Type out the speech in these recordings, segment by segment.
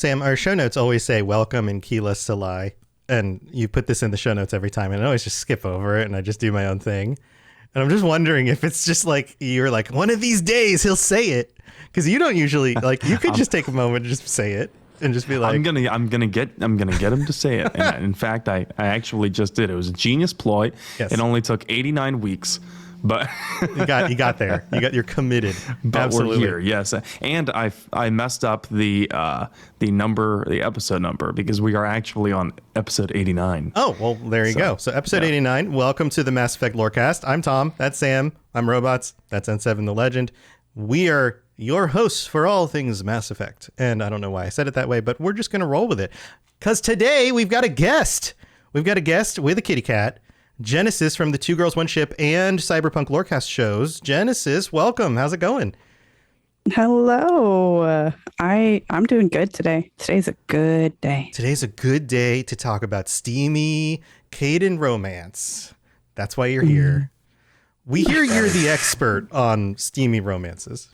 Sam, our show notes always say welcome and Keela Salai. And you put this in the show notes every time, and I always just skip over it and I just do my own thing. And I'm just wondering if it's just like you're like, one of these days he'll say it, because you don't usually like. You could just take a moment and just say it and just be like, I'm gonna get him to say it. And in fact, I actually just did. It was a genius ploy. Yes. It only took 89 weeks. But you got there. You're committed. But Absolutely. we're here, yes. And I messed up the episode number, because we are actually on episode 89. Oh, well, there you go. So episode 89. Welcome to the Mass Effect Lorecast. I'm Tom. That's Sam. I'm Robots. That's N7 the Legend. We are your hosts for all things Mass Effect. And I don't know why I said it that way, but we're just going to roll with it. Because today we've got a guest. We've got a guest with a kitty cat. Jennasis from the Two Girls, One Ship and Cyberpunk Lorecast shows. Jennasis, welcome. How's it going? Hello. I'm doing good today. Today's a good day. Today's a good day to talk about steamy Kaden romance. That's why you're here. We hear you're the expert on steamy romances.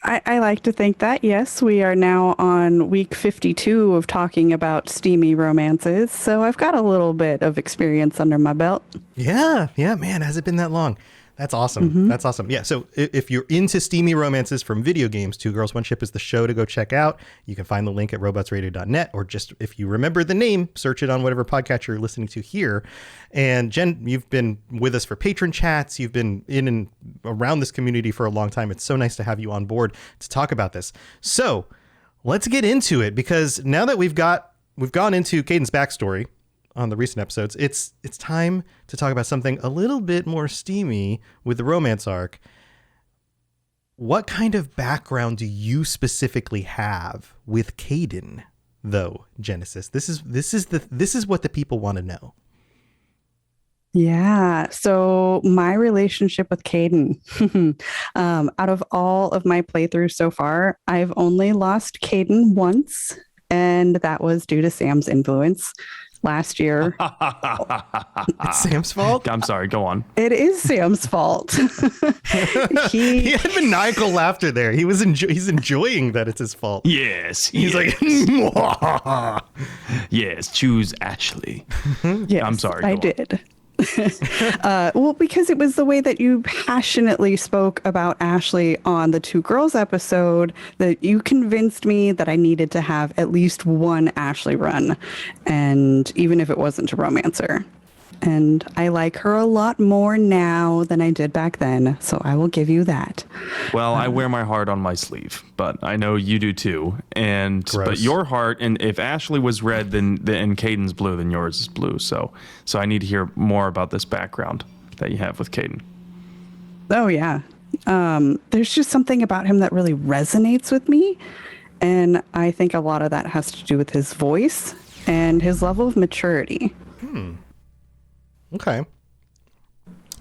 I like to think that, yes, we are now on week 52 of talking about steamy romances, so I've got a little bit of experience under my belt. Yeah, man, has it been that long? That's awesome. Mm-hmm. That's awesome. Yeah, so if you're into steamy romances from video games, Two Girls, One Ship is the show to go check out. You can find the link at robotsradio.net, or just if you remember the name, search it on whatever podcast you're listening to here. And Jen, you've been with us for Patron chats. You've been in and around this community for a long time. It's so nice to have you on board to talk about this. So let's get into it, because now that we've gone into Kaden's backstory on the recent episodes, it's time to talk about something a little bit more steamy with the romance arc. What kind of background do you specifically have with Kaden, though, Jennasis? This is what the people want to know. Yeah, so my relationship with Kaden, out of all of my playthroughs so far, I've only lost Kaden once, and that was due to Sam's influence. Last year. It's Sam's fault? I'm sorry, go on. It is Sam's fault. He had maniacal laughter there. He's enjoying that it's his fault. Yes. He's like, yes, choose Ashley. Yes, I'm sorry. I did. Well, because it was the way that you passionately spoke about Ashley on the Two Girls episode that you convinced me that I needed to have at least one Ashley run, and even if it wasn't a romancer. And I like her a lot more now than I did back then, so I will give you that. Well, I wear my heart on my sleeve, but I know you do too. And Gross. But your heart, and if Ashley was red, then and Caden's blue, then yours is blue. So I need to hear more about this background that you have with Kaden. Oh yeah, there's just something about him that really resonates with me, and I think a lot of that has to do with his voice and his level of maturity. Okay.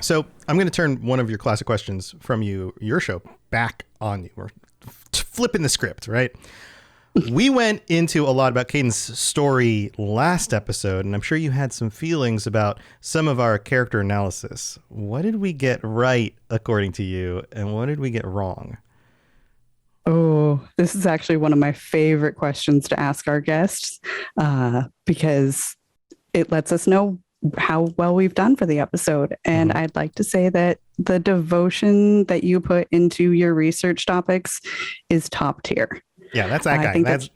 So I'm going to turn one of your classic questions from your show back on you. We're flipping the script, right? We went into a lot about Kaden's story last episode, and I'm sure you had some feelings about some of our character analysis. What did we get right, according to you, and what did we get wrong? Oh, this is actually one of my favorite questions to ask our guests, because it lets us know how well we've done for the episode. And I'd like to say that the devotion that you put into your research topics is top tier. Yeah, that's that guy. That's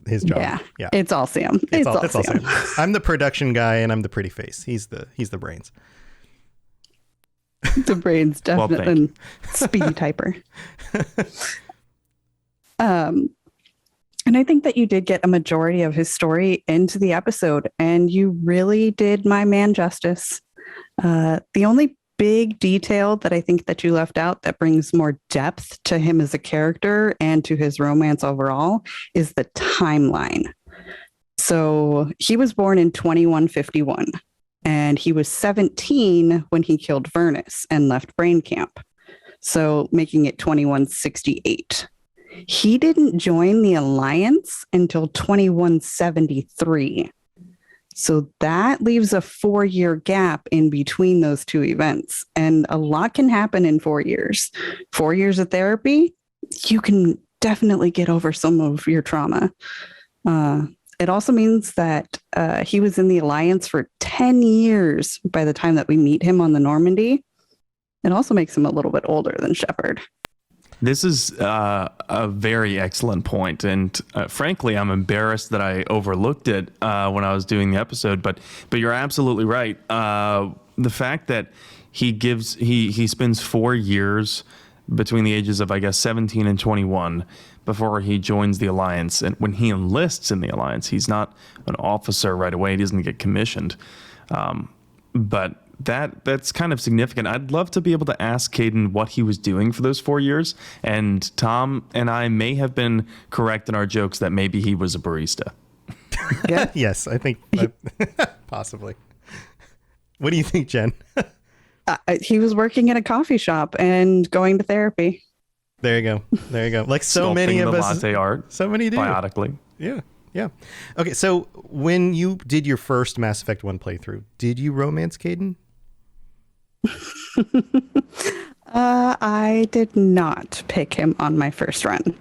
his job. Yeah. It's all Sam. It's all Sam. I'm the production guy and I'm the pretty face. He's the brains. The brains, definitely. And speedy typer. And I think that you did get a majority of his story into the episode, and you really did my man justice. The only big detail that I think that you left out that brings more depth to him as a character and to his romance overall is the timeline. So he was born in 2151, and he was 17 when he killed Vernus and left Brain Camp, so making it 2168. He didn't join the Alliance until 2173. So that leaves a 4-year gap in between those two events. And a lot can happen in 4 years. 4 years of therapy, you can definitely get over some of your trauma. It also means that he was in the Alliance for 10 years by the time that we meet him on the Normandy. It also makes him a little bit older than Shepard. This is a very excellent point, and frankly, I'm embarrassed that I overlooked it when I was doing the episode. But you're absolutely right. The fact that he spends 4 years between the ages of, I guess, 17 and 21 before he joins the Alliance, and when he enlists in the Alliance, he's not an officer right away. He doesn't get commissioned, but that's kind of significant. I'd love to be able to ask Kaden what he was doing for those 4 years, and Tom and I may have been correct in our jokes that maybe he was a barista. Yeah. Yes, I think possibly. What do you think, Jen? He was working at a coffee shop and going to therapy. There you go. There you go. Like so many of the us. latte art. So many do. Biotically. Yeah. Yeah. Okay, so when you did your first Mass Effect 1 playthrough, did you romance Kaden? I did not pick him on my first run.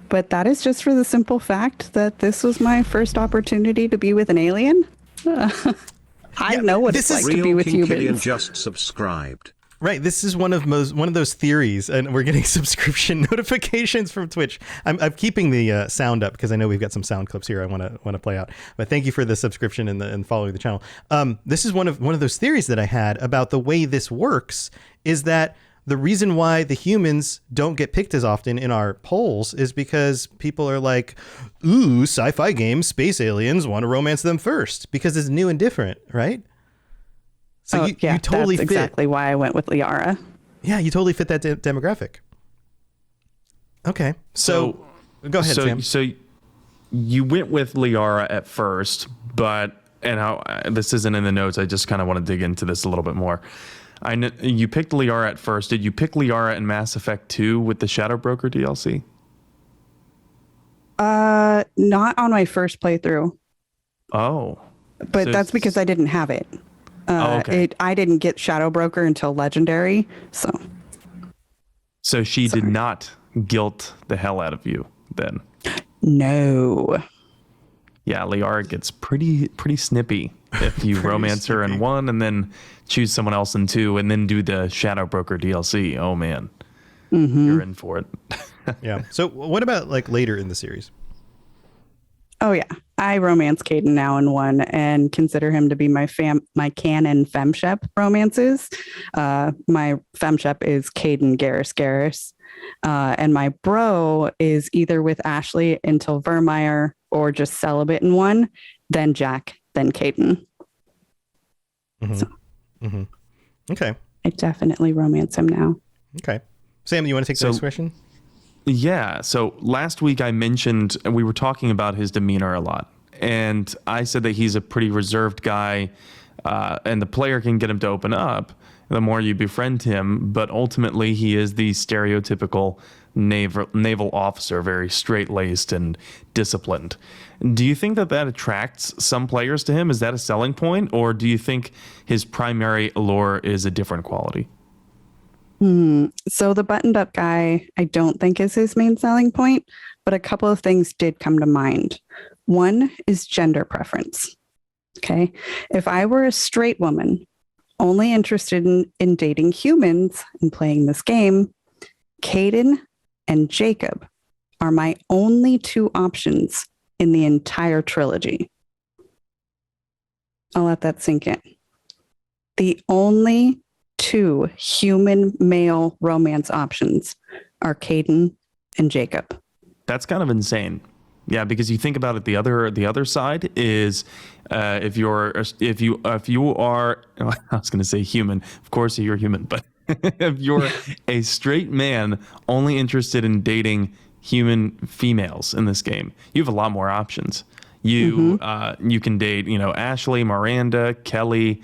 But that is just for the simple fact that this was my first opportunity to be with an alien. I know what it's like to be with humans. Just subscribed. Right, this is one of those theories, and we're getting subscription notifications from Twitch. I'm keeping the sound up because I know we've got some sound clips here I want to play out. But thank you for the subscription and following the channel. This is one of those theories that I had about the way this works. Is that the reason why the humans don't get picked as often in our polls is because people are like, ooh, sci-fi games, space aliens, want to romance them first because it's new and different, right? So you totally that's exactly why I went with Liara. Yeah, you totally fit that demographic. Okay, so go ahead, Sam. So you went with Liara at first, but this isn't in the notes. I just kind of want to dig into this a little bit more. I know you picked Liara at first. Did you pick Liara in Mass Effect 2 with the Shadow Broker DLC? Not on my first playthrough. Oh. But that's because I didn't have it. Okay. I didn't get Shadow Broker until Legendary, so. So she did not guilt the hell out of you then? No. Yeah, Liara gets pretty snippy if you romance her in 1 and then choose someone else in 2 and then do the Shadow Broker DLC. Oh man, you're in for it. Yeah. So what about like later in the series? Oh yeah, I romance Kaden now in 1 and consider him to be my canon femshep romances. My femshep is Kaden Garrus, and my bro is either with Ashley until Vermeer or just celibate in 1, then Jack, then Kaden. Okay. I definitely romance him now. Okay. Sam, you want to take the next question? Yeah. So last week I mentioned, and we were talking about his demeanor a lot. And I said that he's a pretty reserved guy, and the player can get him to open up the more you befriend him. But ultimately, he is the stereotypical naval officer, very straight-laced and disciplined. Do you think that attracts some players to him? Is that a selling point? Or do you think his primary allure is a different quality? So the buttoned up guy, I don't think is his main selling point, but a couple of things did come to mind. One is gender preference. Okay. If I were a straight woman, only interested in dating humans and playing this game, Kaden and Jacob are my only 2 options in the entire trilogy. I'll let that sink in. The only 2 human male romance options are Kaden and Jacob. That's kind of insane. Yeah, because you think about it, the other side is if you are I was going to say human. Of course you're human, but if you're a straight man only interested in dating human females in this game, you have a lot more options. You can date, Ashley, Miranda, Kelly,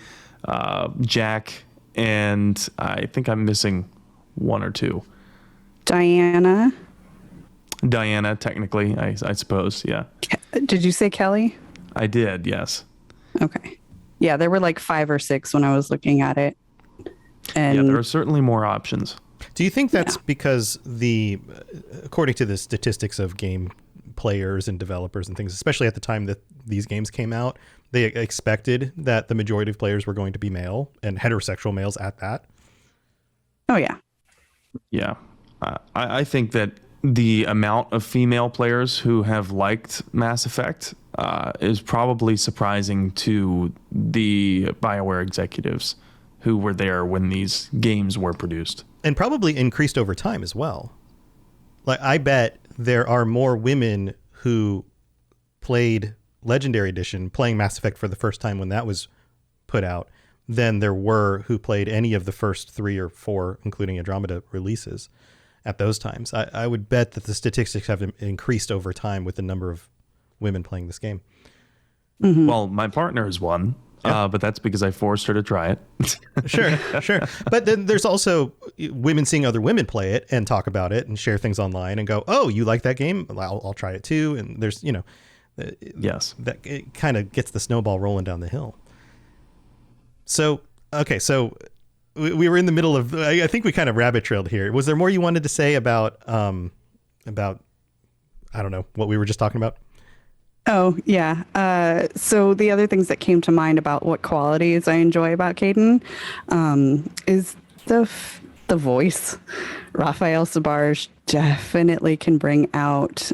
Jack, and I think I'm missing 1 or 2. Diana, technically, I suppose. Yeah. Did you say Kelly? I did, yes. Okay. Yeah, there were like 5 or 6 when I was looking at it. And yeah, there are certainly more options. Do you think that's because according to the statistics of game players and developers and things, especially at the time that these games came out, they expected that the majority of players were going to be male and heterosexual males at that? Oh, yeah. Yeah. I think that the amount of female players who have liked Mass Effect is probably surprising to the BioWare executives who were there when these games were produced. And probably increased over time as well. Like, I bet there are more women who played Legendary Edition playing Mass Effect for the first time when that was put out than there were who played any of the first 3 or 4, including Andromeda releases at those times. I would bet that the statistics have increased over time with the number of women playing this game. Mm-hmm. Well, my partner is one, but that's because I forced her to try it. Sure. But then there's also women seeing other women play it and talk about it and share things online and go, oh, you like that game? I'll try it too. And there's, Yes, that it kind of gets the snowball rolling down the hill. So, okay, so we were in the middle of, I think we kind of rabbit trailed here. Was there more you wanted to say about, I don't know, what we were just talking about? Oh, yeah. So the other things that came to mind about what qualities I enjoy about Kaden is the voice. Raphael Sabarge definitely can bring out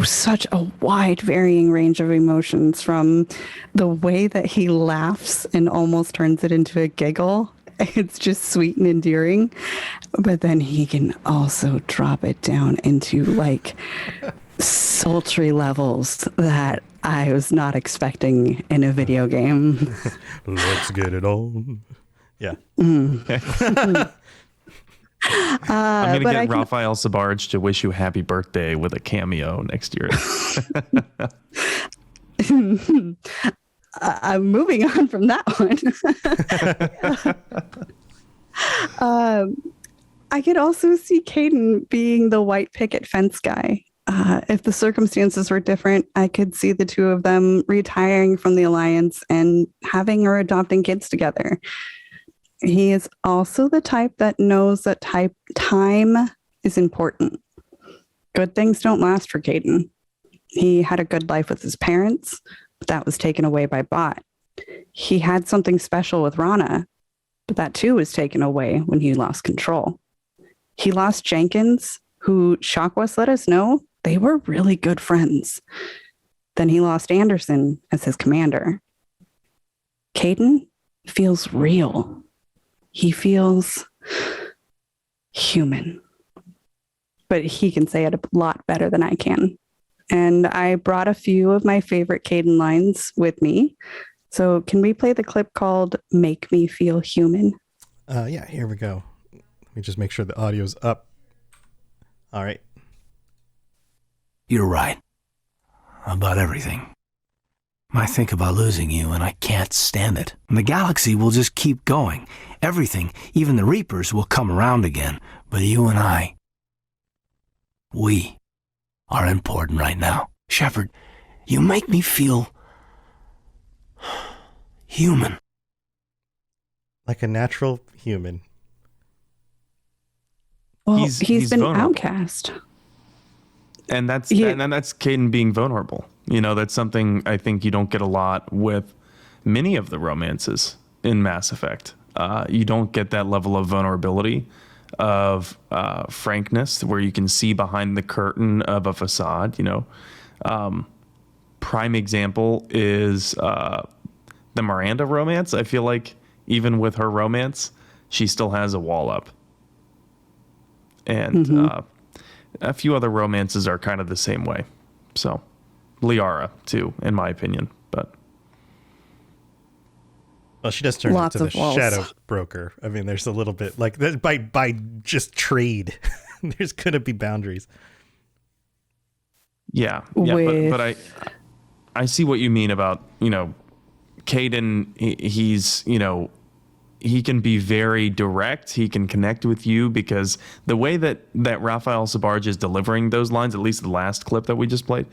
such a wide varying range of emotions, from the way that he laughs and almost turns it into a giggle. It's just sweet and endearing. But then he can also drop it down into like sultry levels that I was not expecting in a video game. Let's get it on. Yeah. I'm going to get Raphael Sabarge to wish you happy birthday with a cameo next year. I'm moving on from that one. I could also see Kaden being the white picket fence guy. If the circumstances were different, I could see the two of them retiring from the Alliance and having or adopting kids together. He is also the type that knows that time is important. Good things don't last for Kaden. He had a good life with his parents, but that was taken away by Bot. He had something special with Rana, but that too was taken away when he lost control. He lost Jenkins, who Shockwest let us know they were really good friends. Then he lost Anderson as his commander. Kaden feels real. He feels human. But he can say it a lot better than I can. And I brought a few of my favorite Kaden lines with me. So can we play the clip called Make Me Feel Human? Yeah, here we go. Let me just make sure the audio's up. All right. You're right. About everything. I think about losing you and I can't stand it. And the galaxy will just keep going. Everything, even the Reapers, will come around again. But you and I, we are important right now. Shepard, you make me feel human. Like a natural human. Well, he's been vulnerable. outcast. And that's Kaden being vulnerable. That's something I think you don't get a lot with many of the romances in Mass Effect. You don't get that level of vulnerability, of frankness, where you can see behind the curtain of a facade. Prime example is the Miranda romance. I feel like even with her romance, she still has a wall up. And a few other romances are kind of the same way. So Liara too, in my opinion, but well, she does turn Lots into of the walls. shadow broker. I mean, there's a little bit like that by just trade. There's gonna be boundaries. Yeah, but I see what you mean about Kaden. He's he can be very direct. He can connect with you because the way that Raphael Sabarge is delivering those lines, at least the last clip that we just played,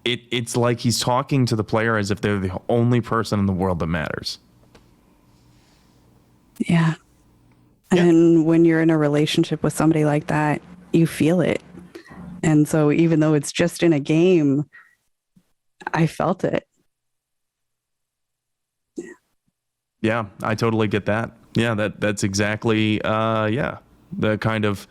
it's like he's talking to the player as if they're the only person in the world that matters. Yeah. And when you're in a relationship with somebody like that, you feel it. And so even though it's just in a game, I felt it. Yeah, I totally get that. Yeah, that's exactly the kind of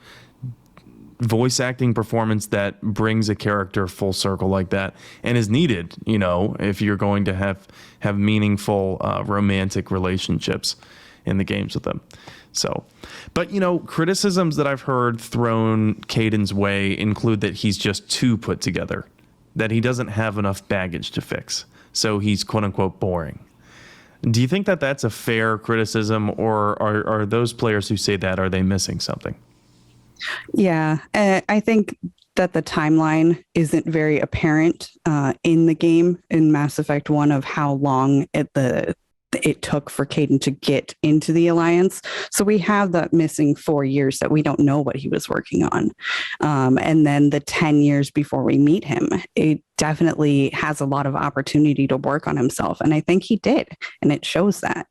voice acting performance that brings a character full circle like that and is needed, if you're going to have meaningful romantic relationships in the games with them. So, but criticisms that I've heard thrown Kaden's way include that he's just too put together, that he doesn't have enough baggage to fix. So he's quote unquote boring. Do you think that that's a fair criticism, or are those players who say that, are they missing something? Yeah, I think that the timeline isn't very apparent in the game in Mass Effect 1 of how long it took for Kaden to get into the Alliance. So we have that missing 4 years that we don't know what he was working on. And then the 10 years before we meet him, it definitely has a lot of opportunity to work on himself. And I think he did. And it shows that,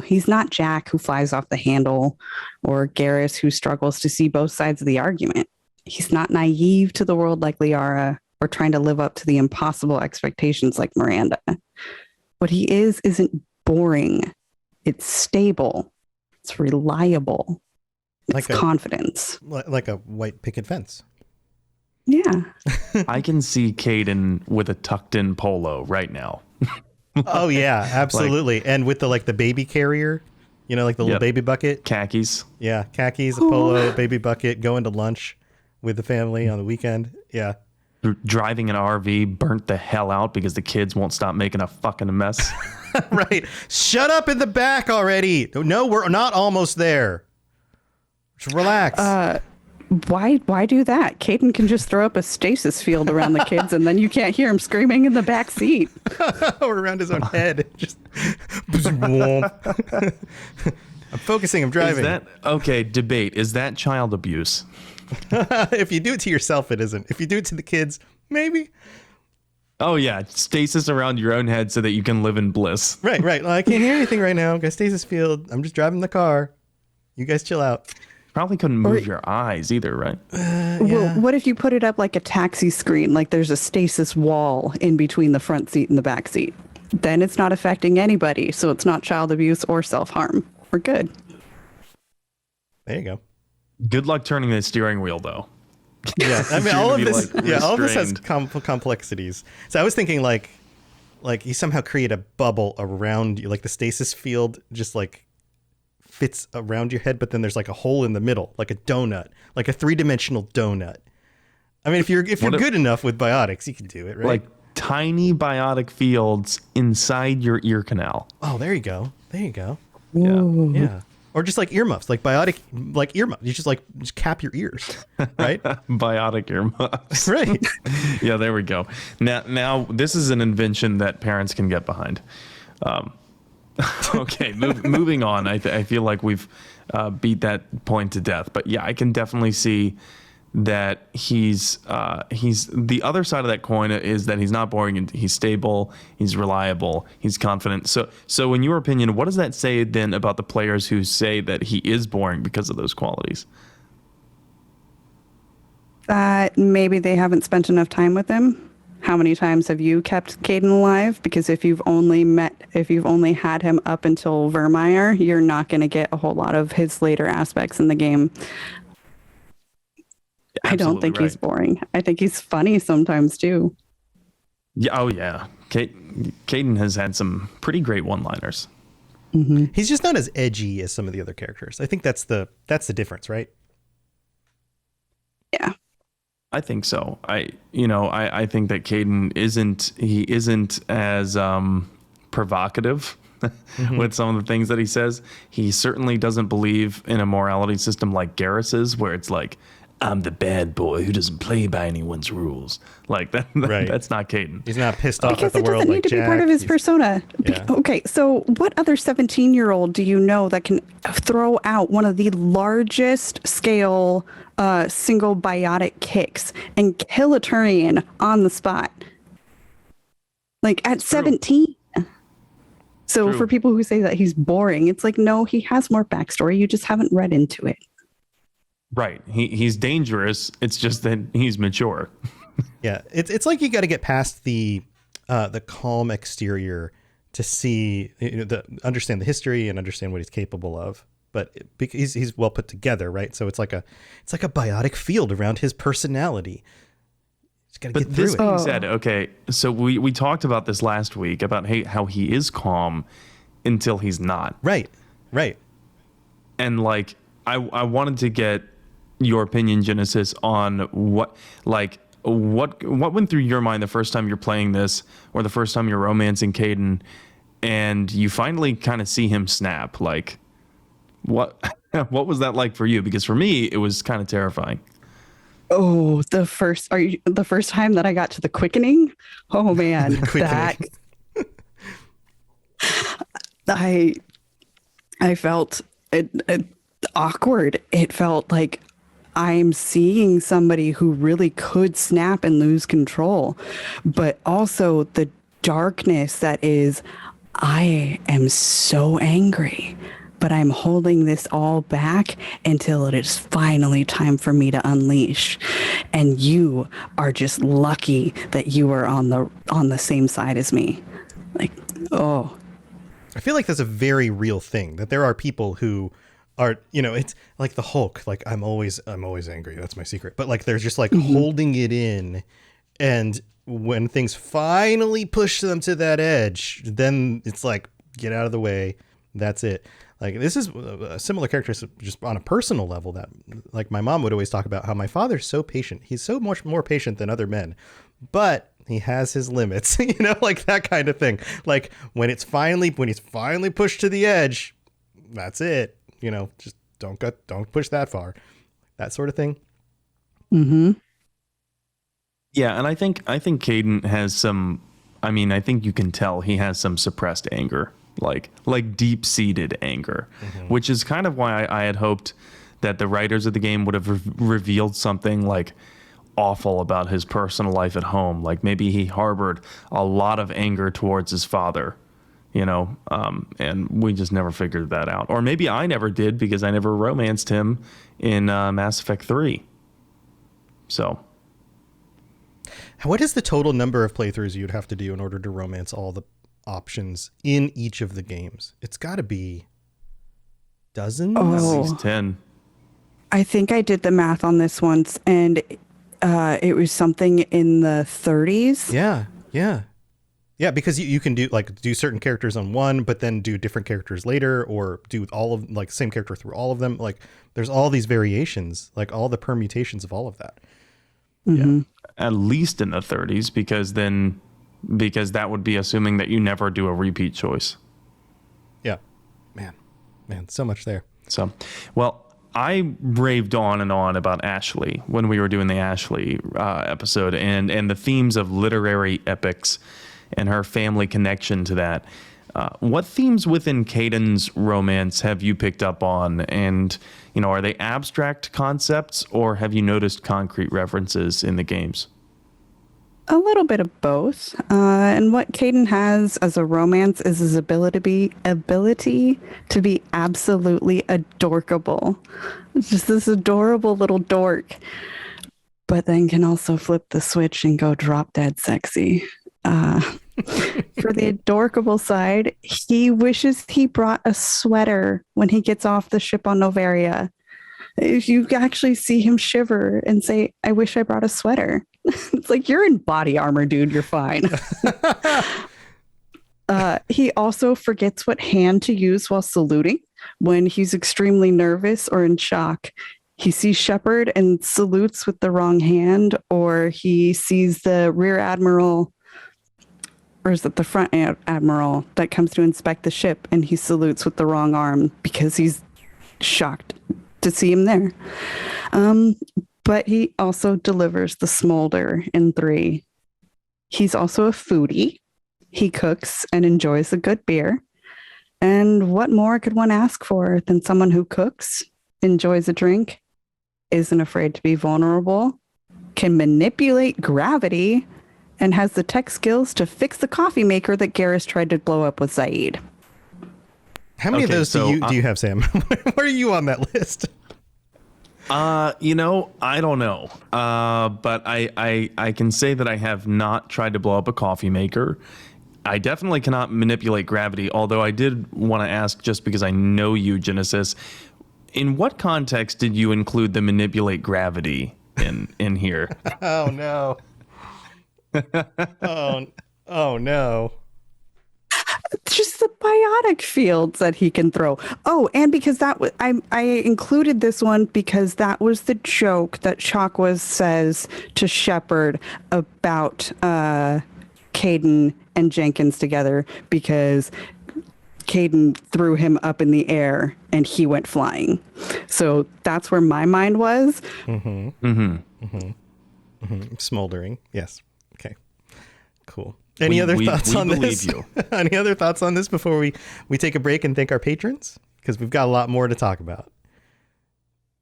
he's not Jack who flies off the handle or Garrus who struggles to see both sides of the argument. He's not naive to the world like Liara or trying to live up to the impossible expectations like Miranda. What he isn't boring. It's stable. It's reliable. It's confidence. Like a white picket fence. Yeah. I can see Kaden with a tucked in polo right now. Oh yeah, absolutely. And with the baby carrier, like the little baby bucket. Khakis. Yeah, khakis, a polo, baby bucket, going to lunch with the family on the weekend. Yeah. Driving an RV, burnt the hell out because the kids won't stop making a fucking mess. Right. Shut up in the back already. No, we're not almost there. Just relax. Why do that? Kaden can just throw up a stasis field around the kids and then you can't hear him screaming in the back seat. Or around his own head. Just I'm focusing, I'm driving. Debate. Is that child abuse? If you do it to yourself, it isn't. If you do it to the kids, maybe. Oh, yeah. Stasis around your own head so that you can live in bliss. Right. Well, I can't hear anything right now. Got stasis field. I'm just driving the car. You guys chill out. Probably couldn't move your eyes either, right? Yeah. Well, what if you put it up like a taxi screen, like there's a stasis wall in between the front seat and the back seat? Then it's not affecting anybody, so it's not child abuse or self-harm. We're good. There you go. Good luck turning the steering wheel, though. Yeah, I mean, all of this. Like, all of this has complexities. So I was thinking, like you somehow create a bubble around you, like the stasis field just like fits around your head, but then there's like a hole in the middle, like a donut, like a 3-dimensional donut. I mean, if you're good enough with biotics, you can do it, right? Like tiny biotic fields inside your ear canal. Oh, there you go. Yeah. Or just like earmuffs, like biotic, like earmuffs. You just cap your ears, right? Biotic earmuffs. Right. Yeah, there we go. Now this is an invention that parents can get behind. Okay, moving on. I feel like we've beat that point to death. But yeah, I can definitely see that he's the other side of that coin is that he's not boring and he's stable, he's reliable, he's confident. So in your opinion, what does that say then about the players who say that he is boring because of those qualities? That maybe they haven't spent enough time with him. How many times have you kept Kaden alive? Because if you've only had him up until Vermeer, you're not going to get a whole lot of his later aspects in the game. I don't think he's boring. I think he's funny sometimes too. Yeah. Oh yeah. Kaden has had some pretty great one-liners. Mm-hmm. He's just not as edgy as some of the other characters. I think that's the difference, right? Yeah. I think so. I think that Kaden isn't as provocative with some of the things that he says. He certainly doesn't believe in a morality system like Garrus's, where it's like, I'm the bad boy who doesn't play by anyone's rules. Like that. Right. That's not Kaden. He's not pissed off because at the it world doesn't need like to Jack. be part of his persona. Yeah. Okay, so what other 17-year-old do you know that can throw out one of the largest scale single biotic kicks and kill a Turian on the spot? Like at 17. So True. for people who say that he's boring, it's like, no, he has more backstory. You just haven't read into it. Right. He's dangerous. It's just that he's mature. Yeah, it's like you got to get past the calm exterior to see, understand the history and understand what he's capable of. But because he's well put together, right? So it's like a biotic field around his personality. Just got to get through This it. being said, okay, so we talked about this last week about how he is calm until he's not. Right. And like I wanted to get your opinion, Jennasis, on what went through your mind the first time you're playing this, or the first time you're romancing Kaden, and you finally kind of see him snap. Like, what was that like for you? Because for me, it was kind of terrifying. Oh, the first time that I got to the quickening? Oh man, that I felt it awkward. It felt like I'm seeing somebody who really could snap and lose control, but also the darkness that is, I am so angry, but I'm holding this all back until it is finally time for me to unleash. And you are just lucky that you are on the same side as me. Like, oh. I feel like that's a very real thing, that there are people who are, it's like the Hulk, like I'm always angry. That's my secret. But like, they're just like holding it in. And when things finally push them to that edge, then it's like, get out of the way. That's it. Like, this is a similar character just on a personal level that, like, my mom would always talk about how my father's so patient. He's so much more patient than other men, but he has his limits, like that kind of thing. Like when he's finally pushed to the edge, that's it. Just don't push that far, that sort of thing. Mm-hmm. Yeah, and I think Kaden has some. I mean, I think you can tell he has some suppressed anger, like deep-seated anger, which is kind of why I had hoped that the writers of the game would have revealed something like awful about his personal life at home. Like maybe he harbored a lot of anger towards his father, and we just never figured that out. Or maybe I never did because I never romanced him in Mass Effect 3. So. What is the total number of playthroughs you'd have to do in order to romance all the options in each of the games? It's got to be dozens. At least 10. I think I did the math on this once, and it was something in the 30s. Yeah, because you can do certain characters on one, but then do different characters later, or do all of like same character through all of them. Like there's all these variations, like all the permutations of all of that. Mm-hmm. Yeah, at least in the 30s, because that would be assuming that you never do a repeat choice. Yeah, man, so much there. So, well, I raved on and on about Ashley when we were doing the Ashley episode, and the themes of literary epics and her family connection to that. What themes within Kaden's romance have you picked up on? And, are they abstract concepts, or have you noticed concrete references in the games? A little bit of both. And what Kaden has as a romance is his ability to be absolutely adorkable. It's just this adorable little dork, but then can also flip the switch and go drop dead sexy. For the adorkable side, he wishes he brought a sweater when he gets off the ship on Novaria. You actually see him shiver and say, I wish I brought a sweater. It's like, you're in body armor, dude. You're fine. He also forgets what hand to use while saluting when he's extremely nervous or in shock. He sees Shepard and salutes with the wrong hand, or he sees the rear admiral, or is it the front admiral that comes to inspect the ship, and he salutes with the wrong arm because he's shocked to see him there. But he also delivers the smolder in 3. He's also a foodie. He cooks and enjoys a good beer. And what more could one ask for than someone who cooks, enjoys a drink, isn't afraid to be vulnerable, can manipulate gravity, and has the tech skills to fix the coffee maker that Garrus tried to blow up with Zaid. How many of Okay, those so, do you have, Sam? Where are you on that list? I don't know. But I can say that I have not tried to blow up a coffee maker. I definitely cannot manipulate gravity, although I did want to ask, just because I know you, Jennasis, in what context did you include the manipulate gravity in here? Oh no. Oh no. Just the biotic fields that he can throw. Oh, and because that was, I included this one because that was the joke that Chakwas says to Shepard about Kaden and Jenkins together, because Kaden threw him up in the air and he went flying. So that's where my mind was. Smoldering. Yes. Okay. Cool. Any other thoughts on this? Any other thoughts on this before we take a break and thank our patrons? Because we've got a lot more to talk about.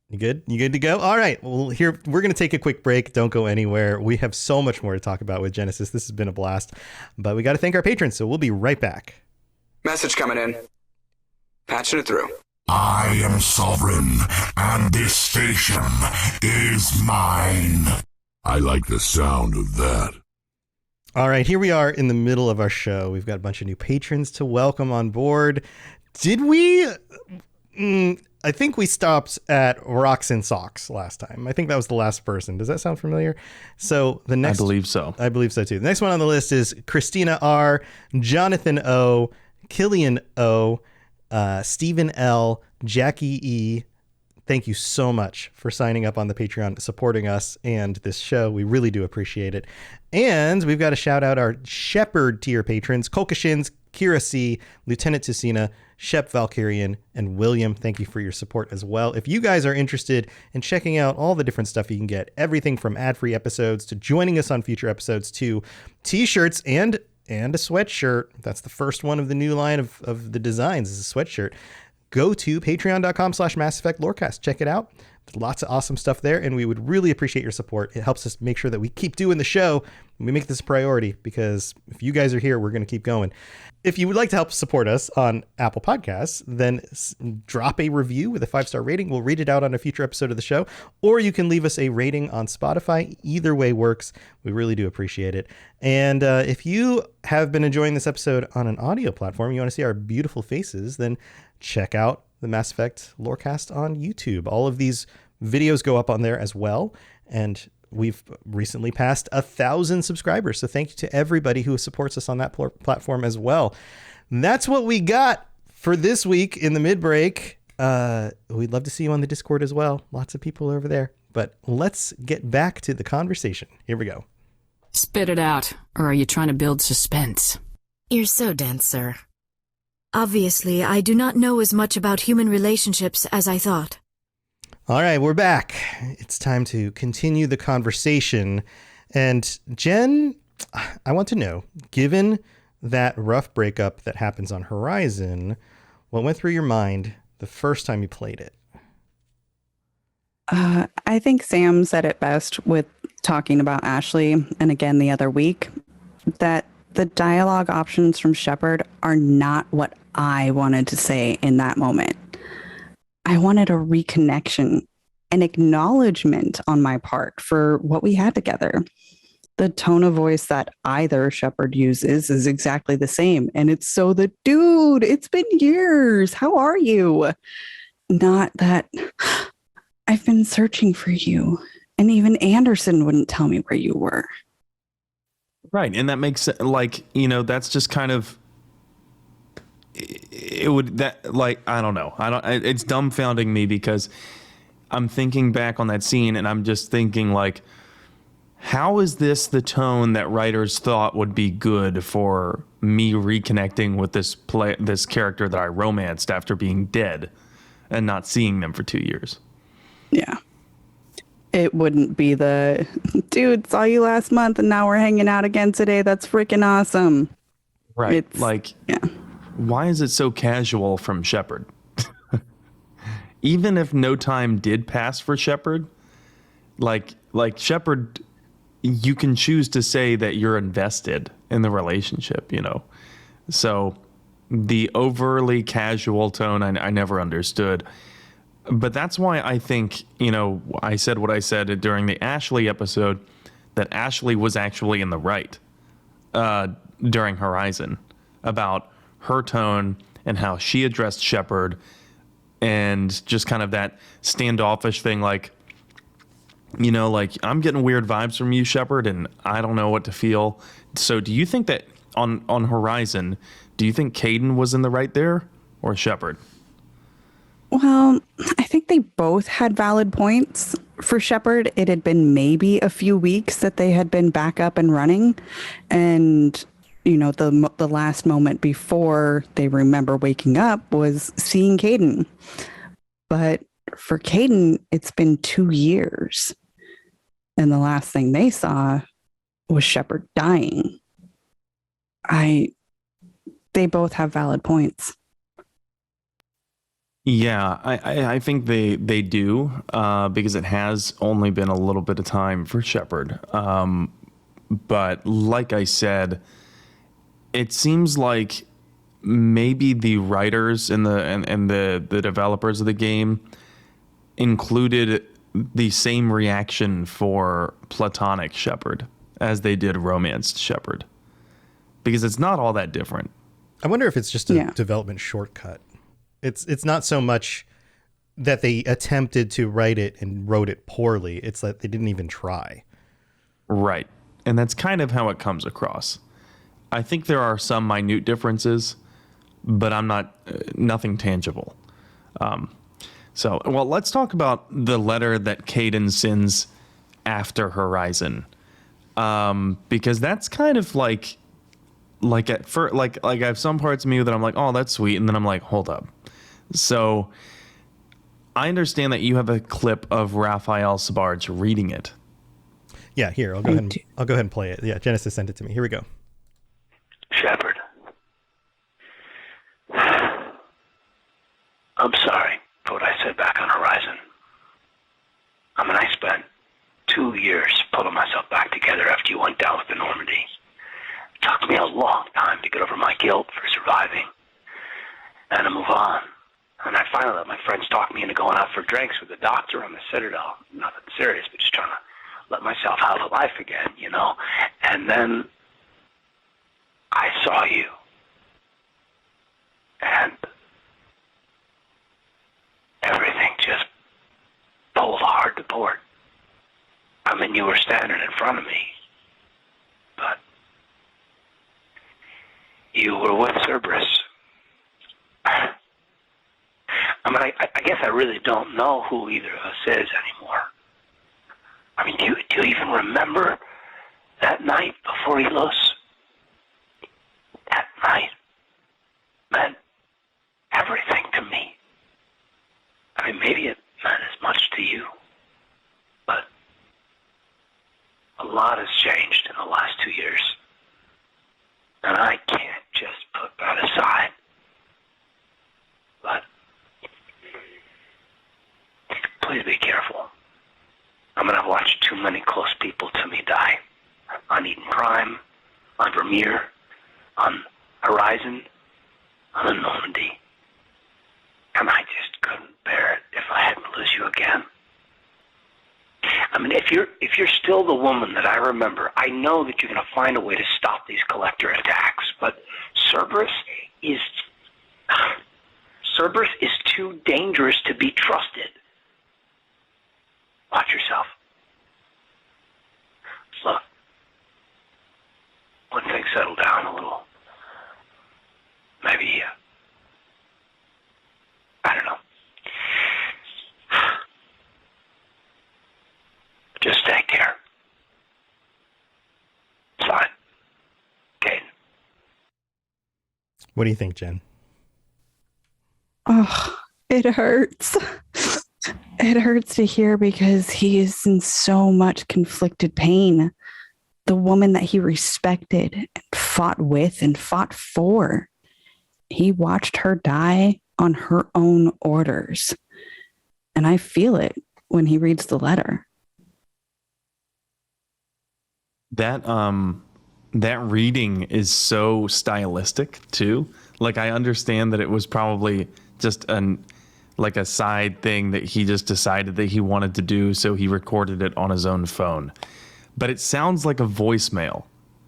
You good? You good to go? All right. Well, here, we're going to take a quick break. Don't go anywhere. We have so much more to talk about with Jennasis. This has been a blast. But we got to thank our patrons, so we'll be right back. Message coming in. Patching it through. I am sovereign, and this station is mine. I like the sound of that. All right, here we are in the middle of our show. We've got a bunch of new patrons to welcome on board. Did we? I think we stopped at Rocks and Socks last time. I think that was the last person. Does that sound familiar? So the next, I believe so. I believe so too. The next one on the list is Christina R, Jonathan O, Killian O, Stephen L, Jackie E. Thank you so much for signing up on the Patreon, supporting us and this show. We really do appreciate it. And we've got to shout out our Shepherd tier patrons, Kolkashins, Kira C, Lieutenant Ticina, Shep Valkyrian, and William. Thank you for your support as well. If you guys are interested in checking out all the different stuff you can get, everything from ad-free episodes to joining us on future episodes to t-shirts and a sweatshirt. That's the first one of the new line of the designs, is a sweatshirt. Go to patreon.com/Mass Effect Lorecast. Check it out. Lots of awesome stuff there, and we would really appreciate your support. It helps us make sure that we keep doing the show. We make this a priority, because if you guys are here, we're going to keep going. If you would like to help support us on Apple Podcasts, then drop a review with a 5-star rating. We'll read it out on a future episode of the show, or you can leave us a rating on Spotify. Either way works. We really do appreciate it. And if you have been enjoying this episode on an audio platform, you want to see our beautiful faces, then check out the Mass Effect Lorecast on YouTube. All of these videos go up on there as well. And we've recently passed 1,000 subscribers. So thank you to everybody who supports us on that platform as well. And that's what we got for this week in the mid-break. We'd love to see you on the Discord as well. Lots of people over there. But let's get back to the conversation. Here we go. Spit it out, or are you trying to build suspense? You're so dense, sir. Obviously, I do not know as much about human relationships as I thought. All right, we're back. It's time to continue the conversation. And Jen, I want to know, given that rough breakup that happens on Horizon, what went through your mind the first time you played it? I think Sam said it best with talking about Ashley, and again the other week, that the dialogue options from Shepard are not what I wanted to say in that moment. I wanted a reconnection, an acknowledgement on my part for what we had together. The tone of voice that either Shepard uses is exactly the same. And it's so the dude, it's been years. How are you? Not that I've been searching for you. And even Anderson wouldn't tell me where you were. Right. And that makes like, that's just kind of, it would, that, like, I don't know. It's dumbfounding me, because I'm thinking back on that scene and I'm just thinking, like, how is this the tone that writers thought would be good for me reconnecting with this character that I romanced after being dead and not seeing them for 2 years? Yeah. It wouldn't be the, dude, saw you last month and now we're hanging out again today. That's freaking awesome. Right. Yeah. Why is it so casual from Shepard? Even if no time did pass for Shepard, like Shepard, you can choose to say that you're invested in the relationship, So the overly casual tone I never understood. But that's why I think, I said what I said during the Ashley episode, that Ashley was actually in the right during Horizon about her tone and how she addressed Shepard, and just kind of that standoffish thing, like, I'm getting weird vibes from you, Shepard, and I don't know what to feel. So do you think that on Horizon, do you think Kaden was in the right there, or Shepard? Well, I think they both had valid points. For Shepard, it had been maybe a few weeks that they had been back up and running. And, the last moment before they remember waking up was seeing Kaden. But for Kaden, it's been 2 years. And the last thing they saw was Shepard dying. They both have valid points. Yeah, I think they do, because it has only been a little bit of time for Shepard. But like I said, it seems like maybe the writers and the developers of the game included the same reaction for platonic Shepard as they did romanced Shepard, because it's not all that different. I wonder if it's just a development shortcut. It's not so much that they attempted to write it and wrote it poorly. It's that they didn't even try. Right. And that's kind of how it comes across. I think there are some minute differences, but nothing tangible. Well, let's talk about the letter that Kaden sends after Horizon. Because that's kind of like I have some parts of me that I'm like, oh, that's sweet. And then I'm like, hold up. So I understand that you have a clip of Raphael Sbarge reading it. Yeah, here, I'll go ahead and play it. Yeah, Jennasis sent it to me. Here we go. Shepard, I'm sorry for what I said back on Horizon. I spent 2 years pulling myself back together after you went down with the Normandy. It took me a long time to get over my guilt for surviving and to move on. And I finally let my friends talk me into going out for drinks with the doctor on the Citadel. Nothing serious, but just trying to let myself have a life again, And then I saw you. And everything just pulled hard to port. You were standing in front of me. But you were with Cerberus. I guess I really don't know who either of us is anymore. Do you even remember that night before Elos? That night meant everything to me. Maybe it meant as much to you, but a lot has changed in the last 2 years, and I can't just put that aside. But please be careful. I've watched too many close people to me die. On Eden Prime, on Vermeer, on Horizon, on the Normandy. And I just couldn't bear it if I had to lose you again. If you're still the woman that I remember, I know that you're going to find a way to stop these collector attacks. But Cerberus is too dangerous to be trusted. Watch yourself. Look, when things settle down a little, maybe, I don't know. Just take care. Fine. Kaden. What do you think, Jen? Oh, it hurts. It hurts to hear because he is in so much conflicted pain. The woman that he respected and fought with and fought for, he watched her die on her own orders. And I feel it when he reads the letter. That reading is so stylistic too. Like, I understand that it was probably just like a side thing that he just decided that he wanted to do, so he recorded it on his own phone. But it sounds like a voicemail.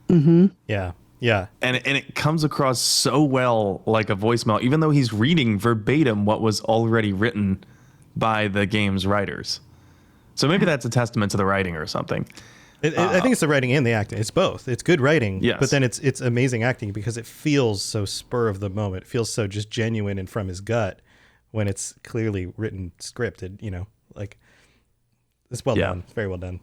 Mm-hmm. Yeah. Yeah. And it comes across so well like a voicemail, even though he's reading verbatim what was already written by the game's writers. So maybe that's a testament to the writing or something. I think it's the writing and the acting. It's both. It's good writing, yes. But then it's amazing acting because it feels so spur of the moment. It feels so just genuine and from his gut when it's clearly written, scripted, like it's well done. It's very well done.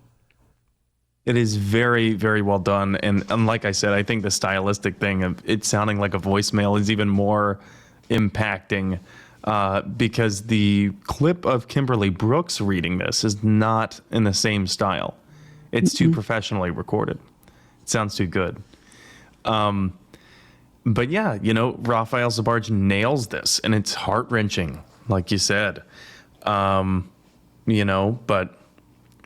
It is very, very well done. And like I said, I think the stylistic thing of it sounding like a voicemail is even more impacting because the clip of Kimberly Brooks reading this is not in the same style. It's too professionally recorded. It sounds too good. But yeah, Raphael Sbarge nails this, and it's heart-wrenching, like you said. But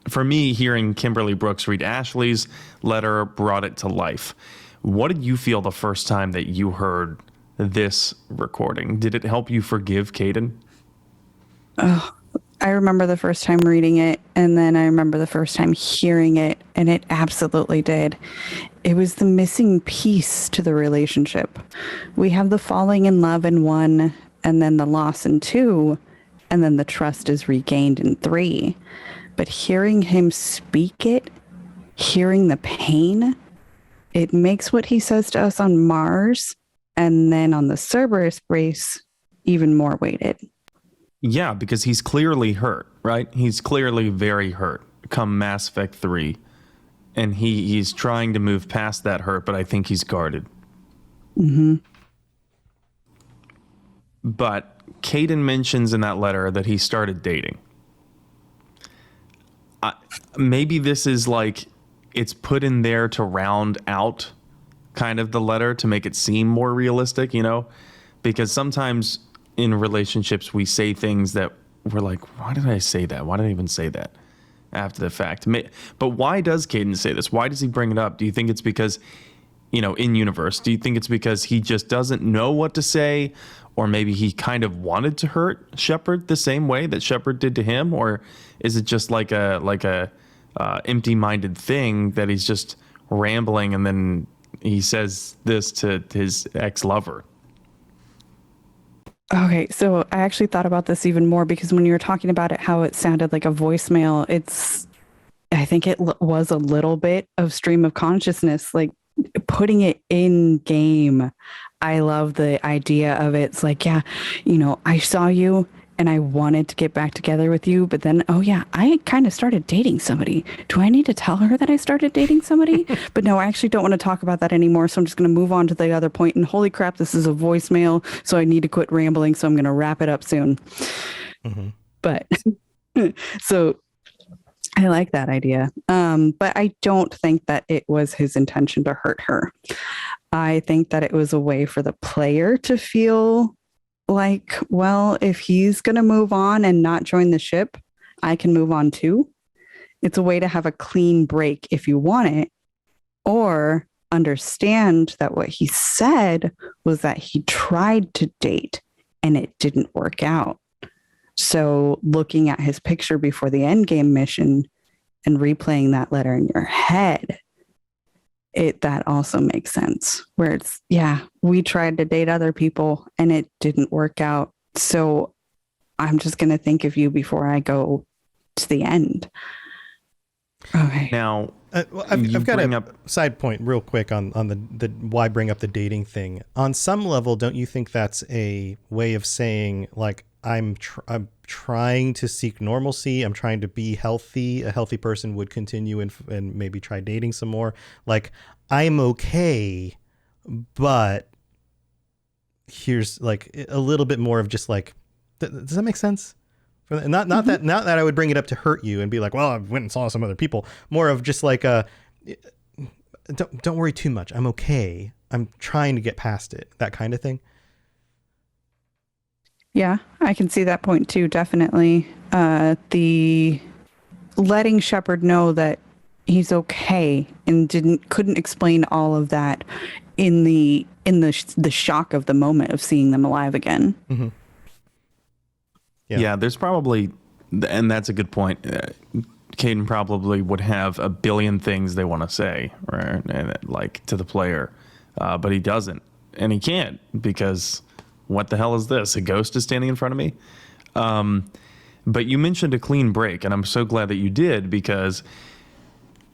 for me, hearing Kimberly Brooks read Ashley's letter brought it to life. What did you feel the first time that you heard this recording? Did it help you forgive Kaden? Oh, I remember the first time reading it, and then I remember the first time hearing it, and it absolutely did. It was the missing piece to the relationship. We have the falling in love in 1, and then the loss in 2, and then the trust is regained in 3. But hearing him speak it, hearing the pain, it makes what he says to us on Mars and then on the Cerberus base even more weighted. Yeah, because he's clearly hurt, right? He's clearly very hurt come Mass Effect 3. And he's trying to move past that hurt, but I think he's guarded. Mm-hmm. But Kaden mentions in that letter that he started dating. Maybe this is like it's put in there to round out kind of the letter to make it seem more realistic, because sometimes in relationships we say things that we're like, why did I say that? Why did I even say that after the fact? But why does Kaden say this? Why does he bring it up? Do you think it's because, in universe, do you think it's because he just doesn't know what to say? Or maybe he kind of wanted to hurt Shepard the same way that Shepard did to him? Or is it just like a empty-minded thing that he's just rambling and then he says this to his ex-lover? Okay, so I actually thought about this even more because when you were talking about it, how it sounded like a voicemail, I think it was a little bit of stream of consciousness, like putting it in game. I love the idea of it. It's like, yeah, I saw you and I wanted to get back together with you, but then, oh yeah, I kind of started dating somebody. Do I need to tell her that I started dating somebody? But no, I actually don't want to talk about that anymore. So I'm just going to move on to the other point. And holy crap, this is a voicemail. So I need to quit rambling. So I'm going to wrap it up soon. Mm-hmm. But so I like that idea. But I don't think that it was his intention to hurt her. I think that it was a way for the player to feel like, well, if he's going to move on and not join the ship, I can move on too. It's a way to have a clean break if you want it, or understand that what he said was that he tried to date and it didn't work out. So looking at his picture before the end game mission and replaying that letter in your head, that also makes sense, where it's, yeah, we tried to date other people and it didn't work out. So I'm just going to think of you before I go to the end. Okay. Now, I've got a side point real quick on the why bring up the dating thing. On some level, don't you think that's a way of saying, like, I'm trying to seek normalcy. I'm trying to be healthy. A healthy person would continue and maybe try dating some more. Like, I'm okay, but here's like a little bit more of just like, does that make sense? Not that I would bring it up to hurt you and be like, well, I went and saw some other people. More of just like don't worry too much. I'm okay. I'm trying to get past it. That kind of thing. Yeah, I can see that point too, definitely. The letting Shepard know that he's okay and couldn't explain all of that in the shock of the moment of seeing them alive again. Mm-hmm. Yeah, there's probably, and that's a good point. Kaden probably would have a billion things they want to say, right? And like to the player, but he doesn't, and he can't, because what the hell is this? A ghost is standing in front of me. But you mentioned a clean break, and I'm so glad that you did, because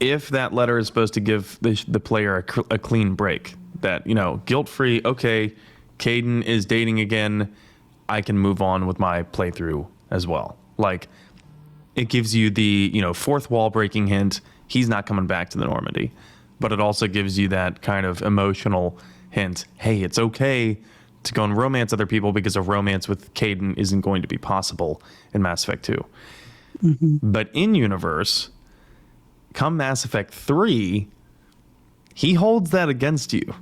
if that letter is supposed to give the player a clean break, that, you know, guilt-free, okay, Kaden is dating again, I can move on with my playthrough as well. Like, it gives you the, you know, fourth wall breaking hint, he's not coming back to the Normandy. But it also gives you that kind of emotional hint, hey, it's okay to go and romance other people, because a romance with Kaden isn't going to be possible in Mass Effect 2. Mm-hmm. But in universe, come Mass Effect 3, he holds that against you.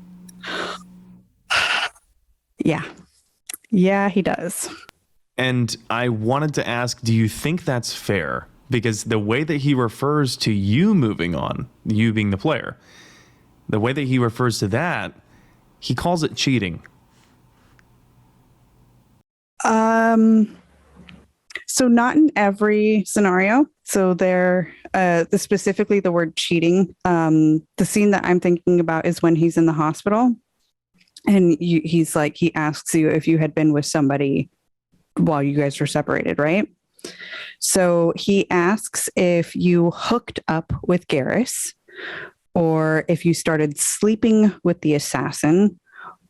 Yeah. Yeah, he does. And I wanted to ask, do you think that's fair? Because the way that he refers to you moving on, you being the player, the way that he refers to that, he calls it cheating. So not in every scenario. So there, specifically the word cheating. The scene that I'm thinking about is when he's in the hospital, and he's like, he asks you if you had been with somebody while you guys were separated, right? So he asks if you hooked up with Garrus, or if you started sleeping with the assassin,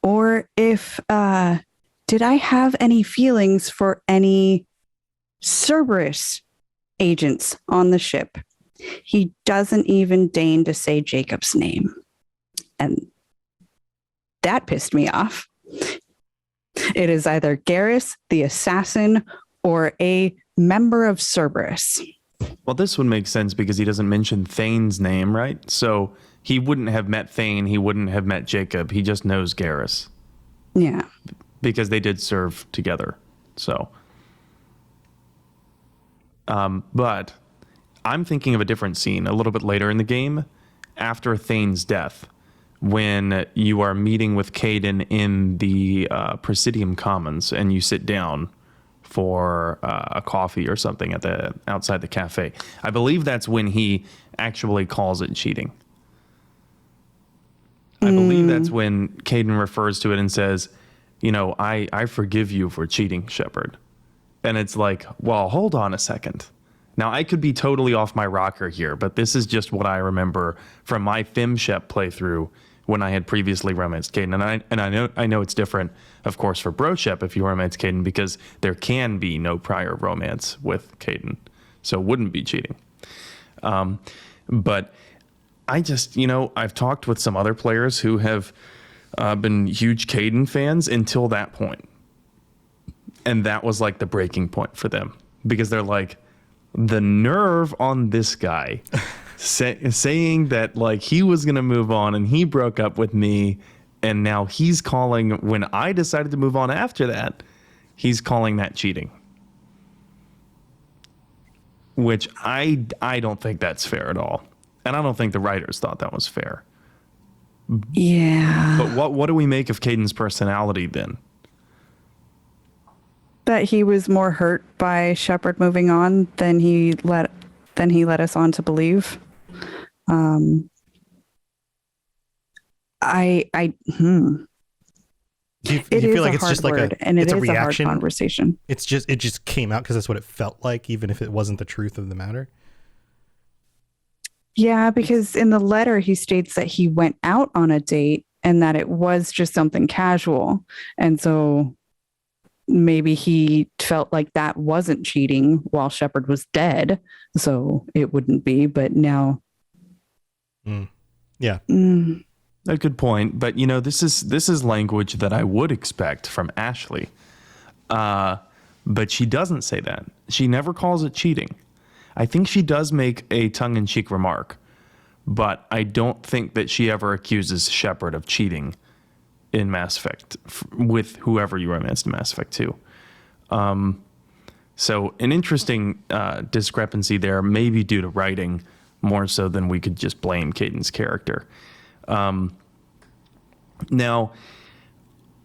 or if did I have any feelings for any Cerberus agents on the ship. He doesn't even deign to say Jacob's name. And that pissed me off. It is either Garrus, the assassin, or a member of Cerberus. Well, this would make sense because he doesn't mention Thane's name, right? So he wouldn't have met Thane. He wouldn't have met Jacob. He just knows Garrus. Yeah. Because they did serve together. So... but I'm thinking of a different scene a little bit later in the game, after Thane's death, when you are meeting with Kaden in the Presidium Commons, and you sit down for a coffee or something at the outside the cafe. I believe that's when he actually calls it cheating. I believe that's when Kaden refers to it and says, you know, I forgive you for cheating, Shepard. And it's like, well, hold on a second. Now, I could be totally off my rocker here, but this is just what I remember from my FemShep playthrough when I had previously romanced Kaden. And I know it's different, of course, for Broshep if you romance Kaden, because there can be no prior romance with Kaden, so it wouldn't be cheating. But I just, you know, I've talked with some other players who have been huge Kaden fans until that point. And that was like the breaking point for them, because they're like, the nerve on this guy saying that like he was going to move on and he broke up with me. And now he's calling, when I decided to move on after that, he's calling that cheating. Which I don't think that's fair at all. And I don't think the writers thought that was fair. Yeah. But what do we make of Kaden's personality then? That he was more hurt by Shepard moving on than he let us on to believe. Do you feel like it's just like it's a reaction? A hard conversation. It just came out because that's what it felt like, even if it wasn't the truth of the matter. Yeah, because in the letter he states that he went out on a date and that it was just something casual, and so maybe he felt like that wasn't cheating while Shepard was dead, so it wouldn't be. But now, yeah. A good point, but you know, this is language that I would expect from Ashley, but she doesn't say that. She never calls it cheating. I think she does make a tongue-in-cheek remark, but I don't think that she ever accuses Shepard of cheating in Mass Effect with whoever you romanced in Mass Effect 2. So an interesting discrepancy there, maybe due to writing more so than we could just blame Kaden's character. Now,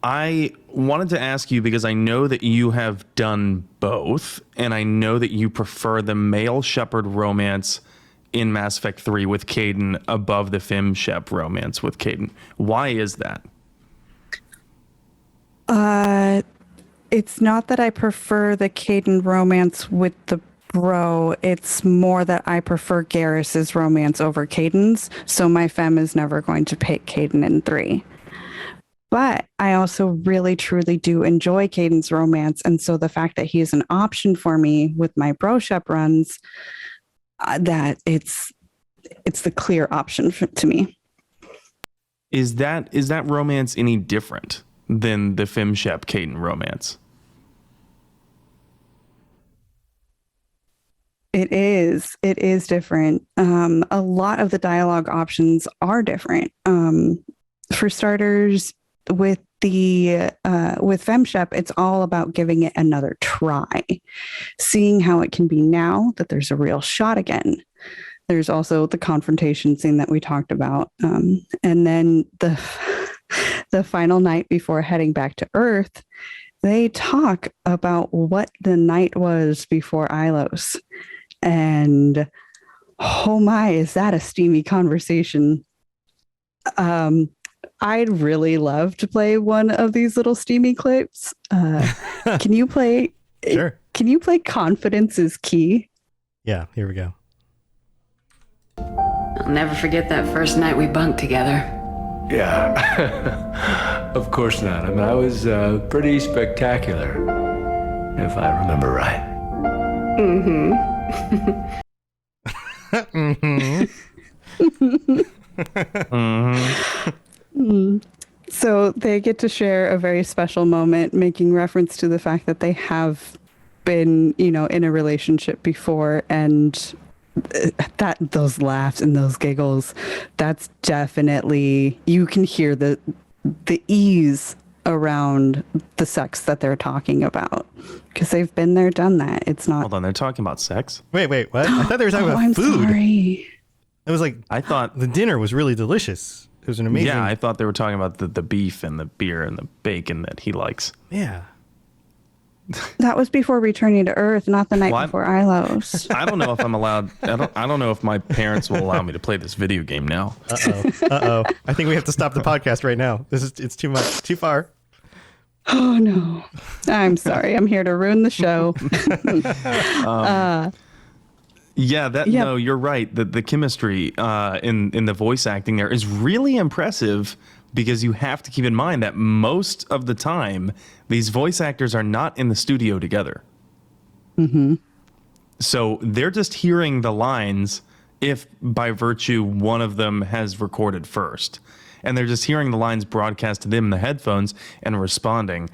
I wanted to ask you because I know that you have done both, and I know that you prefer the male shepherd romance in Mass Effect 3 with Kaden above the fem shep romance with Kaden. Why is that? It's not that I prefer the Kaden romance with the bro. It's more that I prefer Garrus's romance over Kaden's. So my fem is never going to pick Kaden in 3. But I also really, truly do enjoy Kaden's romance. And so the fact that he is an option for me with my bro shep runs, that it's the clear option to me. Is that romance any different than the fem shep Kaden romance? It is different. A lot of the dialogue options are different. For starters, with FemShep, it's all about giving it another try, seeing how it can be now that there's a real shot again. There's also the confrontation scene that we talked about, and then the final night before heading back to Earth, they talk about what the night was before Ilos, and oh my, is that a steamy conversation? I'd really love to play one of these little steamy clips. Can you play? Sure. Can you play "Confidence is Key"? Yeah, here we go. I'll never forget that first night we bunked together. Yeah, of course not. I mean, I was pretty spectacular, if I remember right. Mm-hmm. So they get to share a very special moment, making reference to the fact that they have been, in a relationship before, and that those laughs and those giggles, that's definitely, you can hear the ease around the sex that they're talking about, because they've been there, done that. It's not. Hold on, they're talking about sex? Wait, what? I thought they were talking about I'm food. Sorry. It was like, I thought the dinner was really delicious. It was an amazing. Yeah, I thought they were talking about the beef and the beer and the bacon that he likes. Yeah. That was before returning to Earth, not the night before Ilos. I don't know if I'm allowed. I don't know if my parents will allow me to play this video game now. Uh-oh. I think we have to stop the podcast right now. It's too much, too far. Oh no. I'm sorry. I'm here to ruin the show. No, you're right. The chemistry in the voice acting there is really impressive, because you have to keep in mind that most of the time these voice actors are not in the studio together. Mm-hmm. So they're just hearing the lines if by virtue one of them has recorded first, and they're just hearing the lines broadcast to them in the headphones and responding.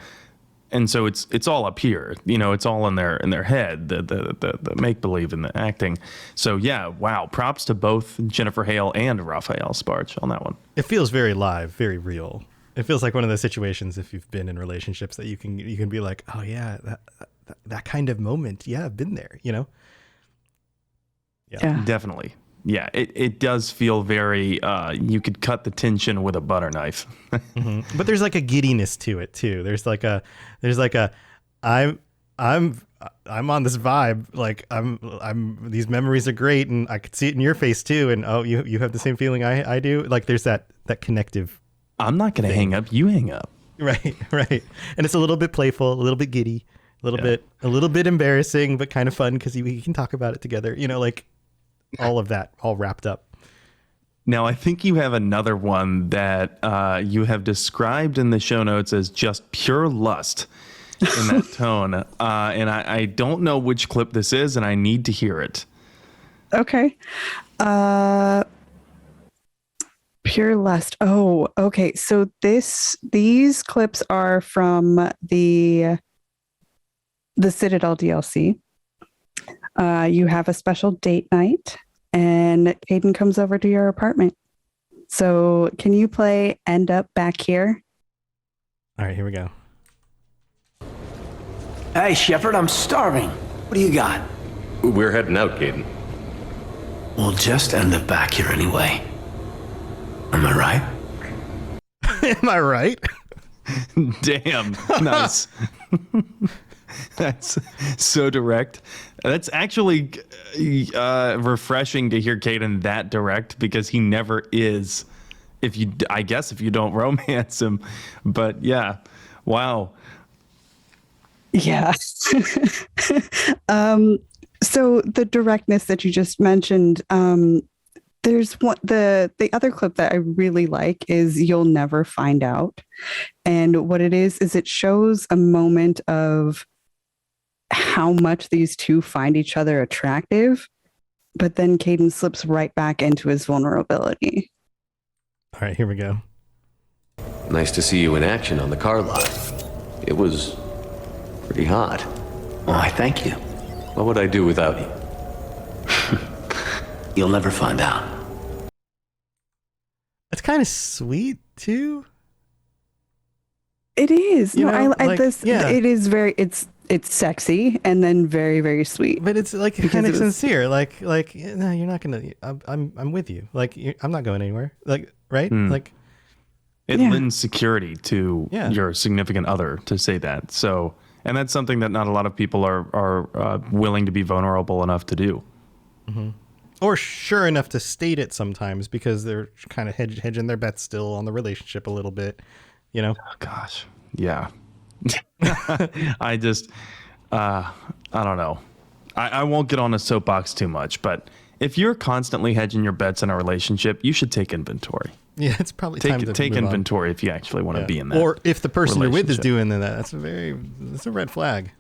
And so it's all up here, it's all in their head, the make believe and the acting. So yeah, wow, props to both Jennifer Hale and Raphael Sparch on that one. It feels very live, very real. It feels like one of those situations, if you've been in relationships, that you can be like, oh yeah, that kind of moment. Yeah, I've been there, Yeah. Definitely. Yeah, it does feel very, you could cut the tension with a butter knife. Mm-hmm. But there's like a giddiness to it too. There's like a I'm on this vibe. Like these memories are great, and I could see it in your face too. And oh, you have the same feeling I do. Like there's that connective. I'm not going to hang up. You hang up. Right. And it's a little bit playful, a little bit giddy, a little bit embarrassing, but kind of fun because we can talk about it together. Like all of that, all wrapped up. Now, I think you have another one that you have described in the show notes as just pure lust in that tone. And I don't know which clip this is, and I need to hear it. Okay. Pure lust. Oh, okay. So these clips are from the Citadel DLC. You have a special date night, and Kaden comes over to your apartment. So can you play End Up Back Here? All right, here we go. Hey, Shepard, I'm starving. What do you got? We're heading out, Kaden. We'll just end up back here anyway. Am I right? Am I right? Damn. Nice. That's so direct. That's actually refreshing to hear Kaden that direct, because he never is. I guess if you don't romance him, but yeah, wow. Yeah. So the directness that you just mentioned, there's one, the other clip that I really like is "You'll Never Find Out," and what it is it shows a moment of how much these two find each other attractive, but then Kaden slips right back into his vulnerability. All right, here we go. Nice to see you in action on the car lot. It was pretty hot. Why, thank you. What would I do without you? You'll never find out. It's kind of sweet too. It is. You No, know, I like, this. yeah. It is very. It's sexy and then very, very sweet. But it's like kind of sincere. Like no, you're not gonna. I'm with you. Like I'm not going anywhere. Like right. Like it lends security to your significant other to say that. So, and that's something that not a lot of people are willing to be vulnerable enough to do. Mm-hmm. Or sure enough to state it sometimes, because they're kind of hedging their bets still on the relationship a little bit. You know. Oh, gosh. Yeah. I just, I don't know. I won't get on a soapbox too much, but if you're constantly hedging your bets in a relationship, you should take inventory. Yeah, it's probably time to take move inventory on. if you actually want to be in that. Or if the person you're with is doing that, that's a red flag.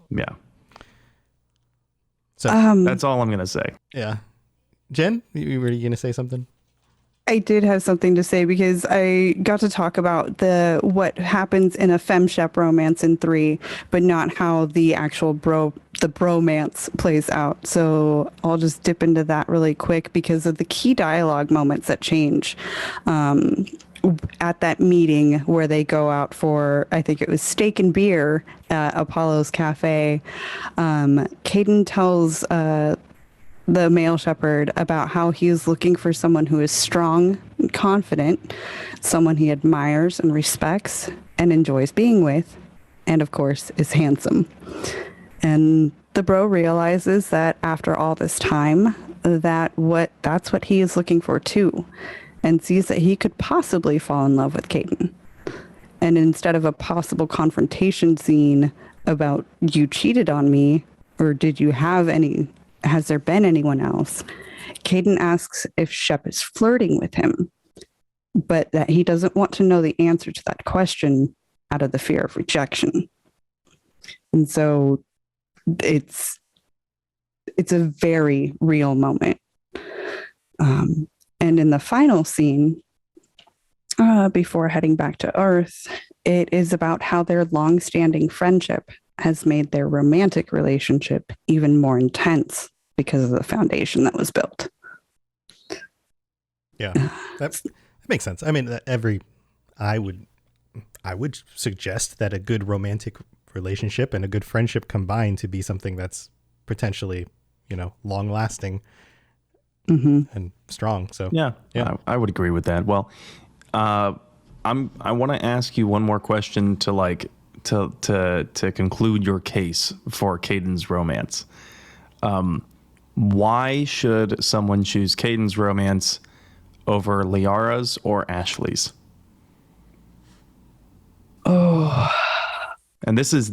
Yeah. So that's all I'm going to say. Yeah. Jen, you were going to say something? I did have something to say because I got to talk about what happens in a femshep romance in 3, but not how the actual bromance plays out. So I'll just dip into that really quick because of the key dialogue moments that change. At that meeting where they go out for, I think it was steak and beer at Apollo's Cafe, Kaden tells the male shepherd about how he is looking for someone who is strong and confident, someone he admires and respects and enjoys being with, and of course is handsome. And the bro realizes that after all this time, that's what he is looking for too, and sees that he could possibly fall in love with Kaden. And instead of a possible confrontation scene about "you cheated on me," or has there been anyone else, Kaden asks if Shep is flirting with him, but that he doesn't want to know the answer to that question out of the fear of rejection. And so it's a very real moment. And in the final scene, before heading back to Earth, it is about how their long-standing friendship has made their romantic relationship even more intense because of the foundation that was built. Yeah, that makes sense. I mean, I would suggest that a good romantic relationship and a good friendship combine to be something that's potentially, long lasting and strong. So yeah, I would agree with that. Well, I want to ask you one more question to conclude your case for Kaden's romance. Why should someone choose Kaden's romance over Liara's or Ashley's? Oh. And this is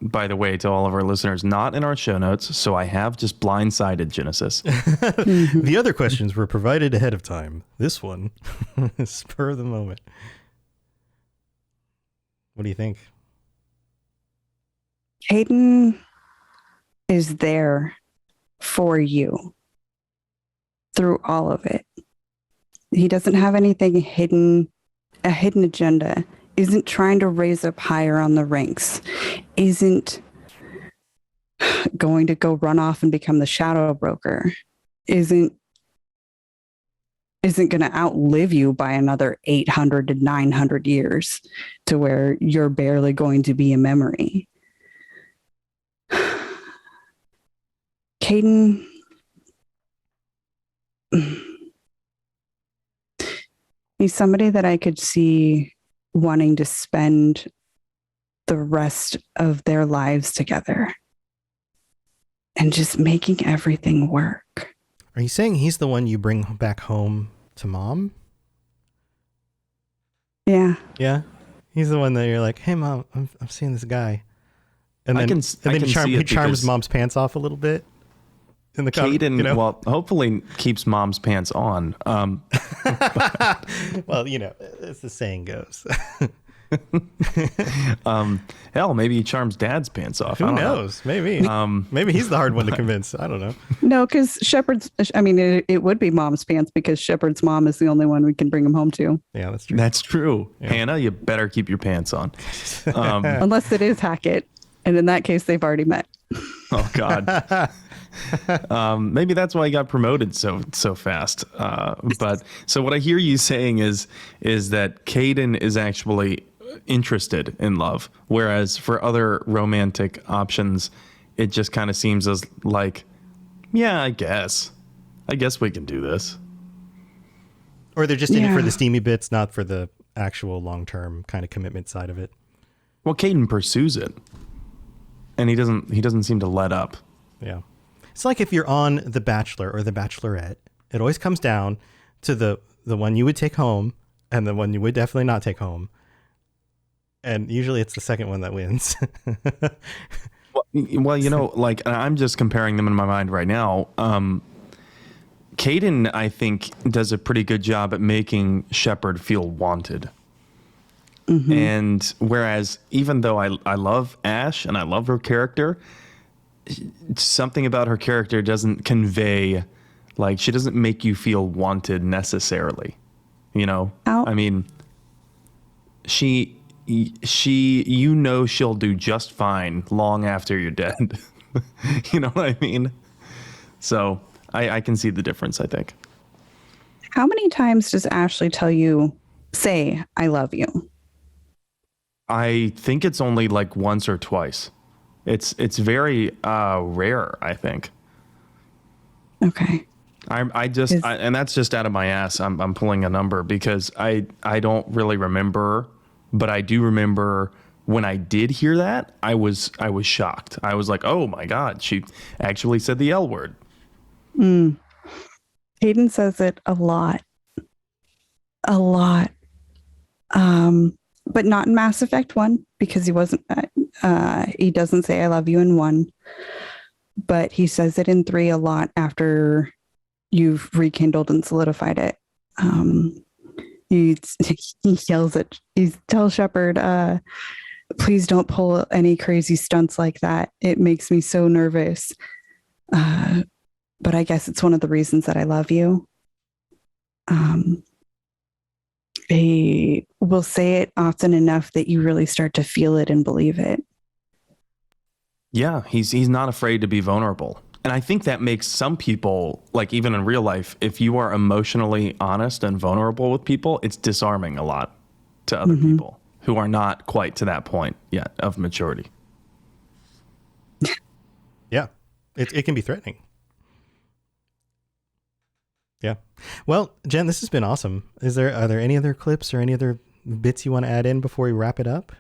by the way, to all of our listeners, not in our show notes, so I have just blindsided Jennasis. The other questions were provided ahead of time. This one is spur of the moment. What do you think? Kaden is there for you through all of it. He doesn't have anything hidden, a hidden agenda, isn't trying to raise up higher on the ranks, isn't going to go run off and become the shadow broker, isn't going to outlive you by another 800 to 900 years to where you're barely going to be a memory. Kaden, He's somebody that I could see wanting to spend the rest of their lives together and just making everything work. Are you saying he's the one you bring back home to mom? Yeah. Yeah. He's the one that you're like, hey mom, I'm seeing this guy. And then, he charms mom's pants off a little bit. In the Kaden, you know? well, hopefully keeps mom's pants on. Well, you know, as the saying goes. Hell, maybe he charms dad's pants off. Who knows? Maybe. Maybe he's the hard one to convince. I don't know. No, because Shepard's, I mean, it would be mom's pants because Shepard's mom is the only one we can bring him home to. Yeah, that's true. That's true. Yeah. Hannah, you better keep your pants on. Unless it is Hackett. And in that case, they've already met. Oh, God. Maybe that's why he got promoted so fast. But so what I hear you saying is that Kaden is actually interested in love, whereas for other romantic options, it just kind of seems as like, yeah, I guess we can do this. Or they're just in it for the steamy bits, not for the actual long-term kind of commitment side of it. Well, Kaden pursues it, and he doesn't seem to let up. Yeah. It's like if you're on The Bachelor or The Bachelorette, it always comes down to the one you would take home and the one you would definitely not take home. And usually it's the second one that wins. Well, you know, like I'm just comparing them in my mind right now. Kaden, I think, does a pretty good job at making Shepard feel wanted. Mm-hmm. And whereas even though I love Ash and I love her character, something about her character doesn't convey, like, she doesn't make you feel wanted necessarily, you know? I mean, she, you know, she'll do just fine long after you're dead. You know what I mean? So I can see the difference, I think. How many times does Ashley say, I love you? I think it's only like once or twice. It's very rare, I think. Okay. And that's just out of my ass. I'm pulling a number because I don't really remember, but I do remember when I did hear that, I was shocked. I was like, oh my God, she actually said the L word. Kaden says it a lot. But not in Mass Effect 1 because he doesn't say I love you in 1, but he says it in 3 a lot after you've rekindled and solidified it. He tells Shepard, please don't pull any crazy stunts like that. It makes me so nervous. But I guess it's one of the reasons that I love you. They will say it often enough that you really start to feel it and believe it. Yeah, he's not afraid to be vulnerable. And I think that makes some people, like even in real life, if you are emotionally honest and vulnerable with people, it's disarming a lot to other people who are not quite to that point yet of maturity. Yeah, it can be threatening. Yeah. Well, Jen, this has been awesome. Are there any other clips or any other bits you want to add in before we wrap it up?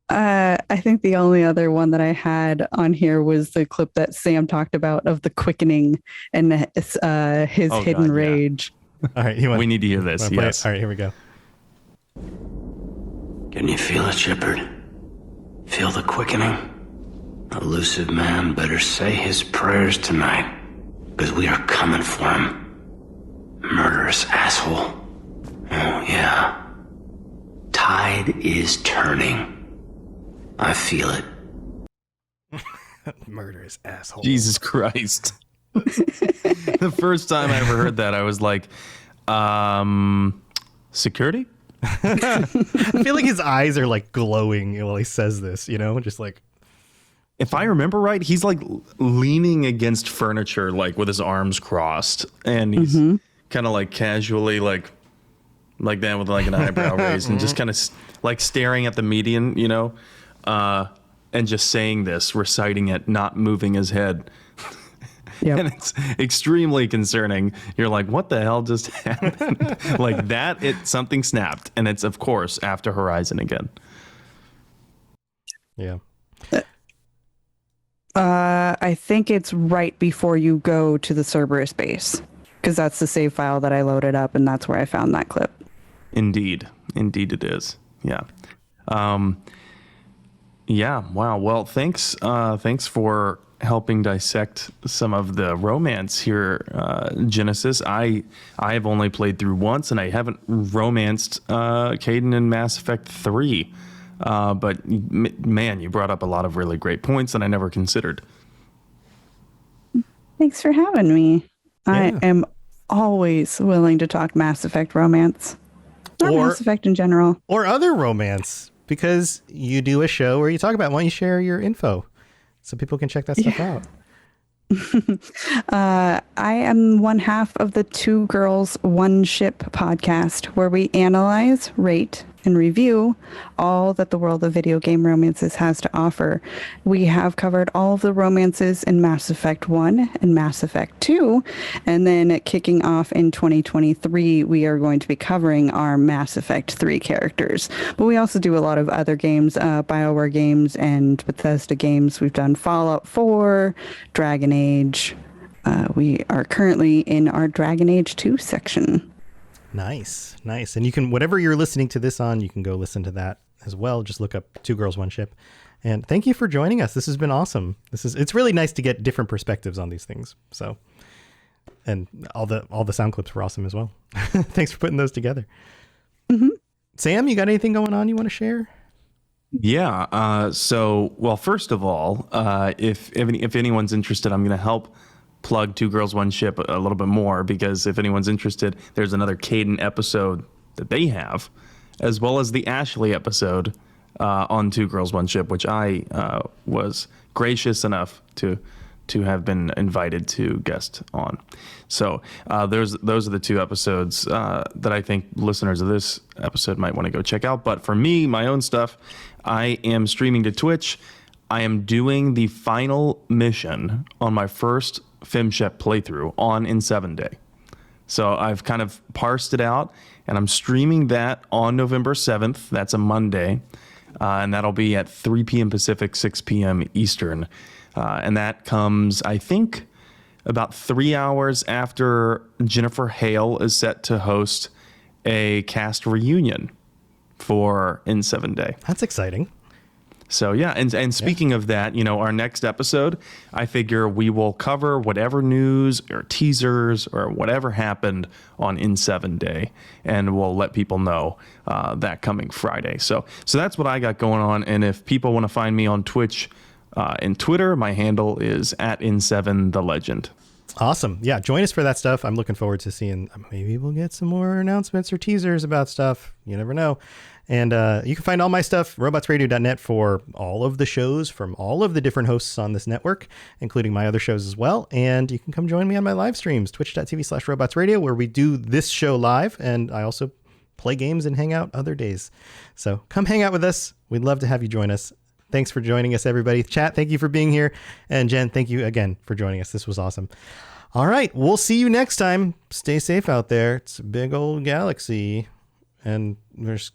I think the only other one that I had on here was the clip that Sam talked about of the quickening and his hidden rage. All right. We need to hear this. Yes. All right, here we go. Can you feel it, Shepard? Feel the quickening? Elusive man better say his prayers tonight, because we are coming for him. Murderous asshole. Oh, yeah. Tide is turning. I feel it. Murderous asshole. Jesus Christ. The first time I ever heard that, I was like, security? I feel like his eyes are like glowing while he says this, you know, just like. If I remember right, he's like leaning against furniture, like with his arms crossed, and he's kind of like casually like that with like an eyebrow raised and just kind of like staring at the median, you know, and just saying this, reciting it, not moving his head. Yep. And it's extremely concerning. You're like, what the hell just happened? Like that, something snapped. And it's, of course, after Horizon again. Yeah. I think it's right before you go to the Cerberus base, because that's the save file that I loaded up, and that's where I found that clip. Indeed it is. Yeah. Yeah. Wow. Well, thanks for helping dissect some of the romance here, Jennasis. I have only played through once, and I haven't romanced Kaden in Mass Effect 3. But man, you brought up a lot of really great points that I never considered. Thanks for having me. Yeah. I am always willing to talk Mass Effect romance. Or Mass Effect in general. Or other romance, because you do a show where you talk about it. Why don't you share your info so people can check that stuff out? I am one half of the Two Girls, One Ship podcast, where we analyze, rate, and review all that the world of video game romances has to offer. We have covered all of the romances in Mass Effect 1 and Mass Effect 2, and then kicking off in 2023, we are going to be covering our Mass Effect 3 characters. But we also do a lot of other games, BioWare games and Bethesda games. We've done Fallout 4, Dragon Age. We are currently in our Dragon Age 2 section. Nice. And you can, whatever you're listening to this on, you can go listen to that as well. Just look up Two Girls, One Ship. And thank you for joining us. This has been awesome. It's really nice to get different perspectives on these things. So, and all the sound clips were awesome as well. Thanks for putting those together. Mm-hmm. Sam, you got anything going on you want to share? Yeah. So, well, first of all, if anyone's interested, I'm going to help plug Two Girls, One Ship a little bit more, because if anyone's interested, there's another Kaden episode that they have, as well as the Ashley episode on Two Girls, One Ship, which I was gracious enough to have been invited to guest on. So those are the two episodes that I think listeners of this episode might want to go check out. But for me, my own stuff, I am streaming to Twitch. I am doing the final mission on my first FemShep playthrough on in 7 Day. So I've kind of parsed it out, and I'm streaming that on November 7th. That's a Monday. And that'll be at 3 p.m. Pacific, 6 p.m. Eastern. And that comes, I think, about 3 hours after Jennifer Hale is set to host a cast reunion for in 7 Day. That's exciting. So yeah, and speaking of that, our next episode, I figure we will cover whatever news or teasers or whatever happened on In 7 Day, and we'll let people know that coming Friday. So that's what I got going on. And if people want to find me on Twitch and Twitter, my handle is @In7TheLegend. Awesome. Yeah, join us for that stuff. I'm looking forward to seeing, maybe we'll get some more announcements or teasers about stuff. You never know. And you can find all my stuff, robotsradio.net, for all of the shows from all of the different hosts on this network, including my other shows as well. And you can come join me on my live streams, twitch.tv/robotsradio, where we do this show live. And I also play games and hang out other days. So come hang out with us. We'd love to have you join us. Thanks for joining us, everybody. Chat, thank you for being here. And Jen, thank you again for joining us. This was awesome. All right, we'll see you next time. Stay safe out there. It's a big old galaxy. And there's,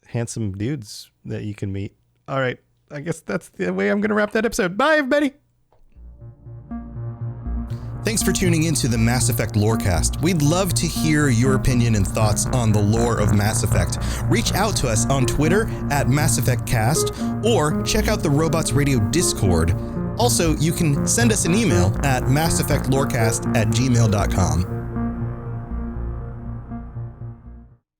handsome dudes that you can meet. All right, I guess that's the way I'm going to wrap that episode. Bye, everybody. Thanks for tuning into the Mass Effect Lorecast. We'd love to hear your opinion and thoughts on the lore of Mass Effect. Reach out to us on Twitter @MassEffectCast, or check out the Robots Radio Discord. Also, you can send us an email at masseffectlorecast@gmail.com.